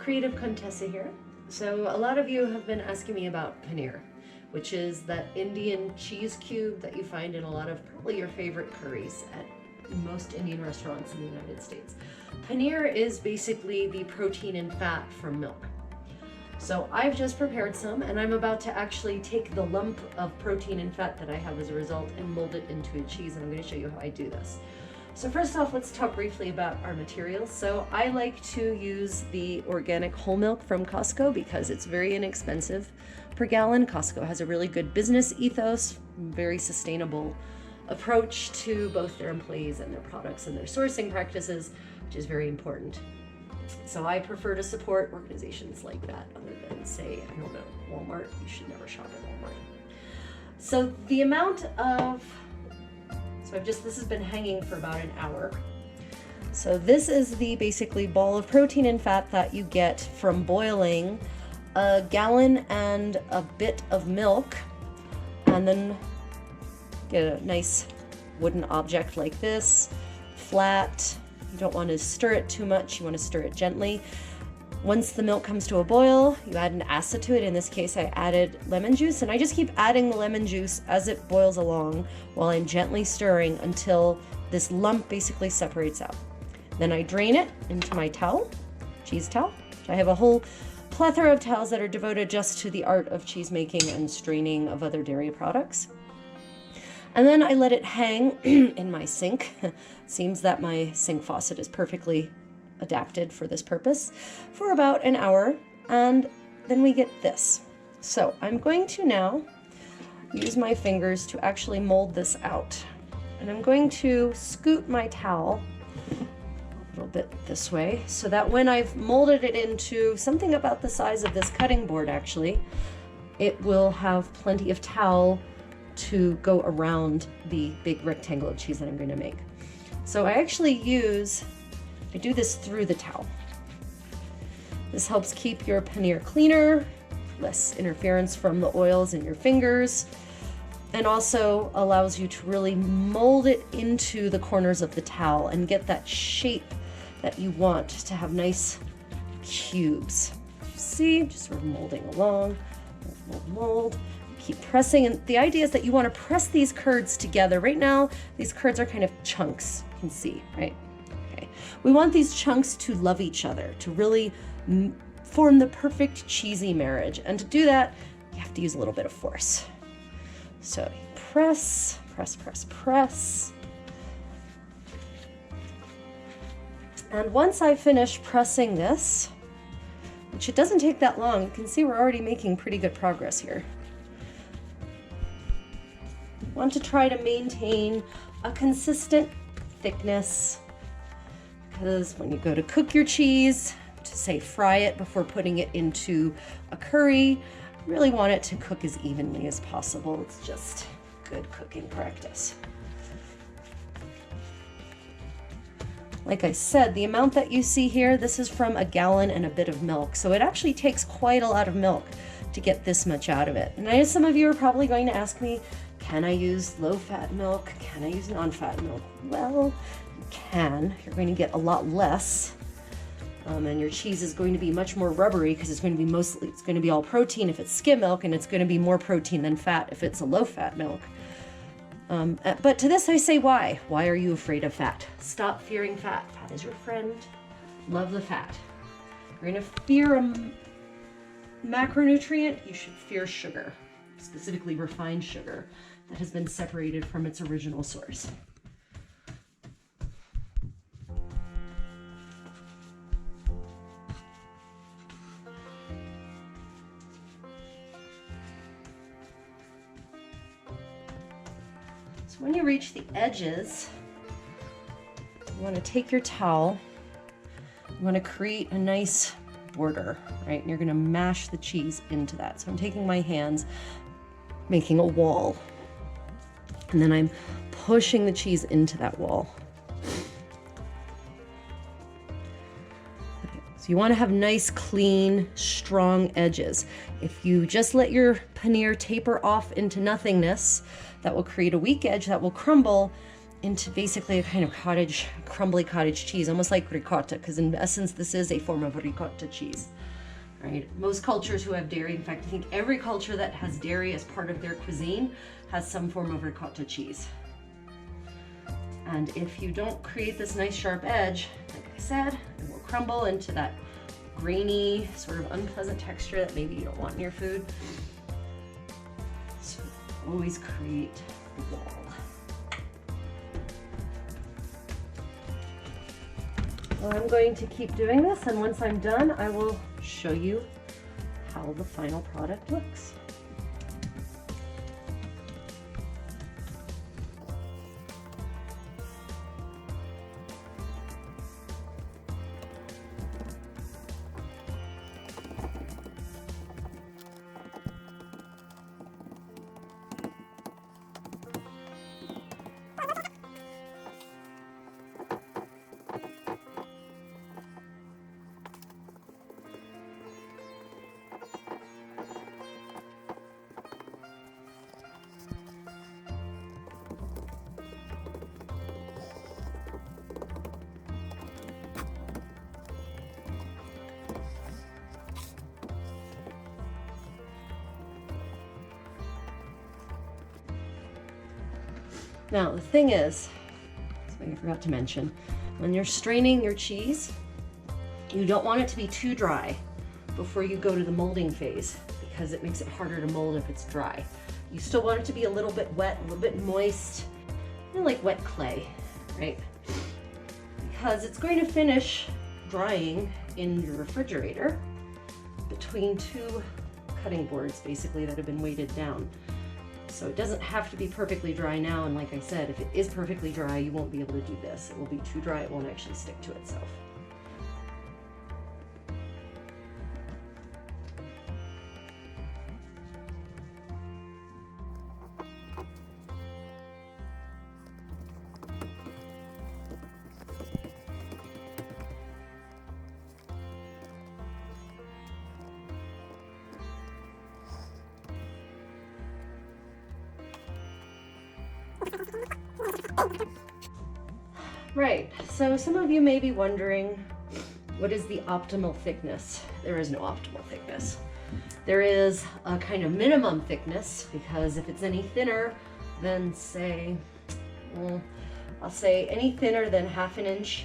Creative Contessa here. So a lot of you have been asking me about paneer, which is that Indian cheese cube that you find in a lot of probably your favorite curries at most Indian restaurants in the United States. Paneer is basically the protein and fat from milk. So I've just prepared some, and I'm about to actually take the lump of protein and fat that I have as a result and mold it into a cheese, and I'm going to show you how I do this. So first off, let's talk briefly about our materials. So I like to use the organic whole milk from Costco because it's very inexpensive per gallon. Costco has a really good business ethos, very sustainable approach to both their employees and their products and their sourcing practices, which is very important. So I prefer to support organizations like that other than, say, I don't know, Walmart. You should never shop at Walmart. So the amount of this has been hanging for about an hour. So this is the basically ball of protein and fat that you get from boiling a gallon and a bit of milk, and then get a nice wooden object like this, flat. You don't want to stir it too much, you want to stir it gently. Once the milk comes to a boil, you add an acid to it. In this case, I added lemon juice, and I just keep adding the lemon juice as it boils along while I'm gently stirring until this lump basically separates out. Then I drain it into my towel, cheese towel. I have a whole plethora of towels that are devoted just to the art of cheese making and straining of other dairy products. And then I let it hang in my sink. Seems that my sink faucet is perfectly adapted for this purpose for about an hour, and then we get this. So I'm going to now use my fingers to actually mold this out, and I'm going to scoot my towel a little bit this way so that when I've molded it into something about the size of this cutting board, actually, it will have plenty of towel to go around the big rectangle of cheese that I'm going to make. So I do this through the towel. This helps keep your paneer cleaner, less interference from the oils in your fingers, and also allows you to really mold it into the corners of the towel and get that shape that you want to have nice cubes. See, just sort of molding along, mold. Keep pressing, and the idea is that you want to press these curds together. Right now, these curds are kind of chunks, you can see, right? We want these chunks to love each other, to really form the perfect cheesy marriage. And to do that, you have to use a little bit of force. So press, press, press, press. And once I finish pressing this, which it doesn't take that long, you can see we're already making pretty good progress here. Want to try to maintain a consistent thickness, because when you go to cook your cheese, to say fry it before putting it into a curry, you really want it to cook as evenly as possible. It's just good cooking practice. Like I said, the amount that you see here, this is from a gallon and a bit of milk. So it actually takes quite a lot of milk to get this much out of it. And I know some of you are probably going to ask me, can I use low-fat milk? Can I use non-fat milk? Well, you can. You're going to get a lot less, and your cheese is going to be much more rubbery because it's going to be all protein if it's skim milk, and it's going to be more protein than fat if it's a low-fat milk. But to this I say, why? Why are you afraid of fat? Stop fearing fat. Fat is your friend. Love the fat. You're going to fear a macronutrient, you should fear sugar, specifically refined sugar that has been separated from its original source. So when you reach the edges, you want to take your towel, you want to create a nice border, right? And you're going to mash the cheese into that. So I'm taking my hands, making a wall, and then I'm pushing the cheese into that wall. So you want to have nice, clean, strong edges. If you just let your paneer taper off into nothingness, that will create a weak edge that will crumble, into basically a kind of crumbly cottage cheese, almost like ricotta, because in essence, this is a form of ricotta cheese. Right? Most cultures who have dairy, in fact, I think every culture that has dairy as part of their cuisine has some form of ricotta cheese. And if you don't create this nice sharp edge, like I said, it will crumble into that grainy, sort of unpleasant texture that maybe you don't want in your food. So always create the wall. Well, I'm going to keep doing this, and once I'm done, I will show you how the final product looks. Now, the thing is, something I forgot to mention, when you're straining your cheese, you don't want it to be too dry before you go to the molding phase, because it makes it harder to mold if it's dry. You still want it to be a little bit wet, a little bit moist, like wet clay, right? Because it's going to finish drying in your refrigerator between two cutting boards, basically, that have been weighted down. So it doesn't have to be perfectly dry now, and like I said, if it is perfectly dry, you won't be able to do this. It will be too dry, it won't actually stick to itself. Right, so some of you may be wondering, what is the optimal thickness? There is no optimal thickness. There is a kind of minimum thickness, because if it's any thinner than, say, I'll say any thinner than ½ an inch,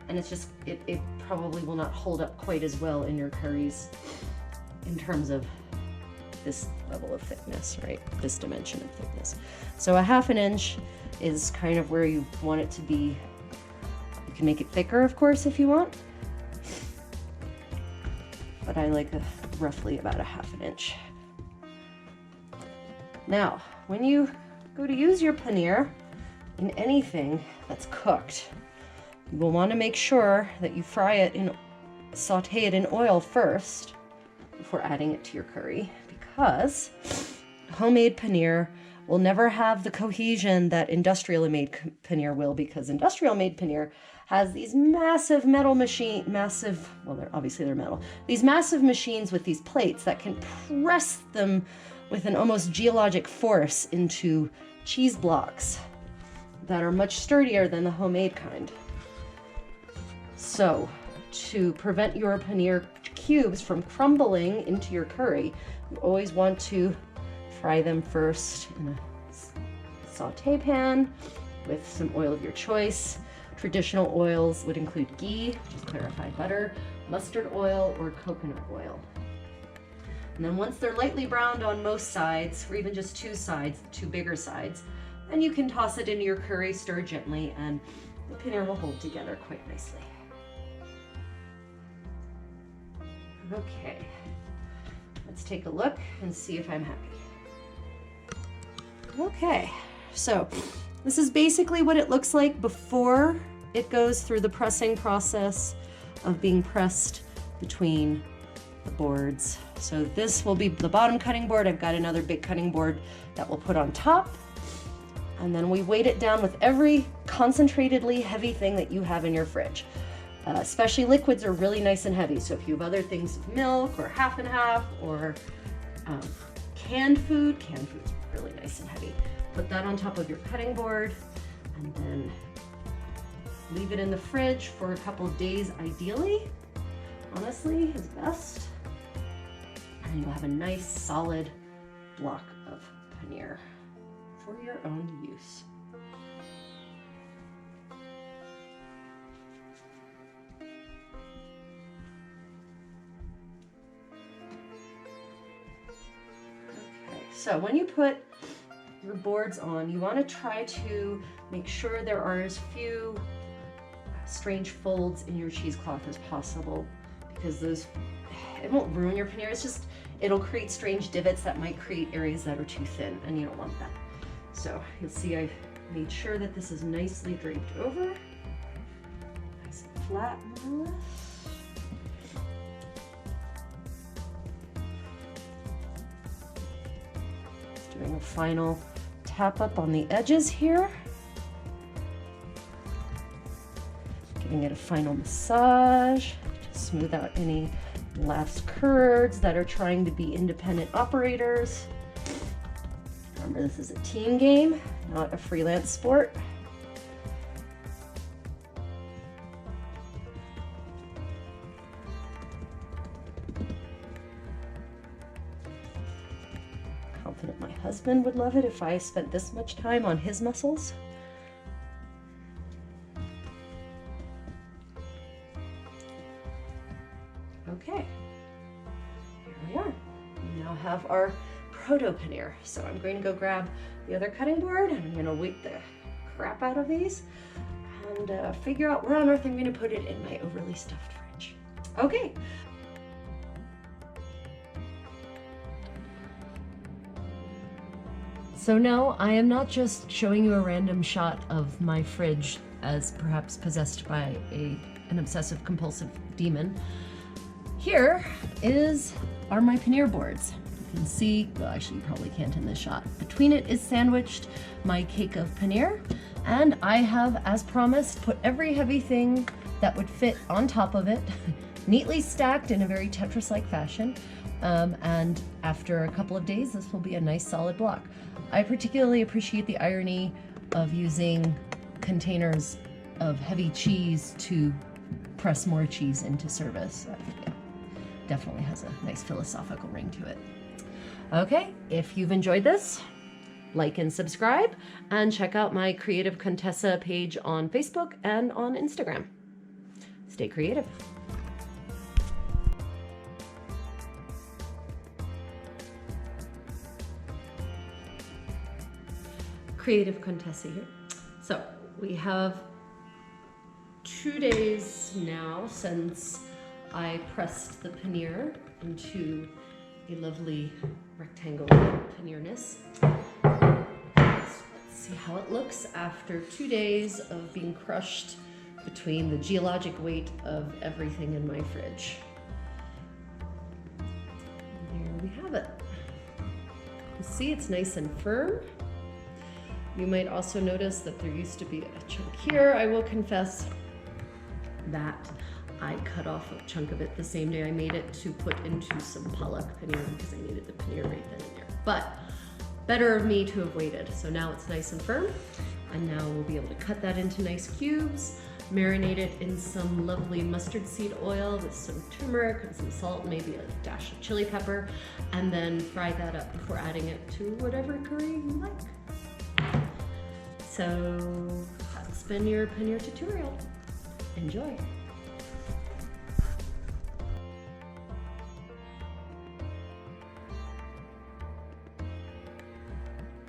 and it's just, it probably will not hold up quite as well in your curries in terms of this level of thickness, right? This dimension of thickness. So ½ an inch is kind of where you want it to be. You can make it thicker, of course, if you want, but I like roughly about ½ an inch. Now, when you go to use your paneer in anything that's cooked, you will want to make sure that you saute it in oil first before adding it to your curry, because homemade paneer will never have the cohesion that industrially made paneer will, because industrial made paneer has these massive metal they're metal, these massive machines with these plates that can press them with an almost geologic force into cheese blocks that are much sturdier than the homemade kind. So to prevent your paneer cubes from crumbling into your curry, you always want to fry them first in a saute pan with some oil of your choice. Traditional oils would include ghee, which is clarified butter, mustard oil, or coconut oil. And then once they're lightly browned on most sides, or even just two sides, two bigger sides, then you can toss it into your curry, stir gently, and the paneer will hold together quite nicely. Okay, let's take a look and see if I'm happy. Okay, so this is basically what it looks like before it goes through the pressing process of being pressed between the boards. So this will be the bottom cutting board. I've got another big cutting board that we'll put on top. And then we weight it down with every concentratedly heavy thing that you have in your fridge. Especially liquids are really nice and heavy. So if you have other things, milk or half and half, or canned food's really nice and heavy. Put that on top of your cutting board, and then leave it in the fridge for a couple days ideally. Honestly, is best. And you'll have a nice solid block of paneer for your own use. Okay, so when you put your boards on, you want to try to make sure there are as few strange folds in your cheesecloth as possible, because those, it won't ruin your paneer, it's just, it'll create strange divots that might create areas that are too thin, and you don't want that. So you'll see I've made sure that this is nicely draped over, nice and flat more or less. Just doing a final tap up on the edges here. Giving it a final massage to smooth out any last curds that are trying to be independent operators. Remember, this is a team game, not a freelance sport. Confident my husband would love it if I spent this much time on his muscles. Okay, here we are. We now have our proto paneer. So I'm going to go grab the other cutting board and I'm going to weight the crap out of these and figure out where on earth I'm going to put it in my overly stuffed fridge. Okay. So now I am not just showing you a random shot of my fridge as perhaps possessed by an obsessive compulsive demon. Here are my paneer boards. You can see, well, actually you probably can't in this shot. Between it is sandwiched my cake of paneer, and I have, as promised, put every heavy thing that would fit on top of it, neatly stacked in a very Tetris-like fashion. And after a couple of days, this will be a nice solid block. I particularly appreciate the irony of using containers of heavy cheese to press more cheese into service. Yeah, definitely has a nice philosophical ring to it. Okay, if you've enjoyed this, like and subscribe, and check out my Creative Contessa page on Facebook and on Instagram. Stay creative. Creative Contessa here. So we have 2 days now since I pressed the paneer into a lovely rectangle paneerness. Let's see how it looks after 2 days of being crushed between the geologic weight of everything in my fridge. And there we have it. You see it's nice and firm. You might also notice that there used to be a chunk here. I will confess that I cut off a chunk of it the same day I made it to put into some palak paneer because I needed the paneer right then and there. But better of me to have waited. So now it's nice and firm, and now we'll be able to cut that into nice cubes, marinate it in some lovely mustard seed oil with some turmeric and some salt, maybe a dash of chili pepper, and then fry that up before adding it to whatever curry you like. So that's been your paneer tutorial. Enjoy.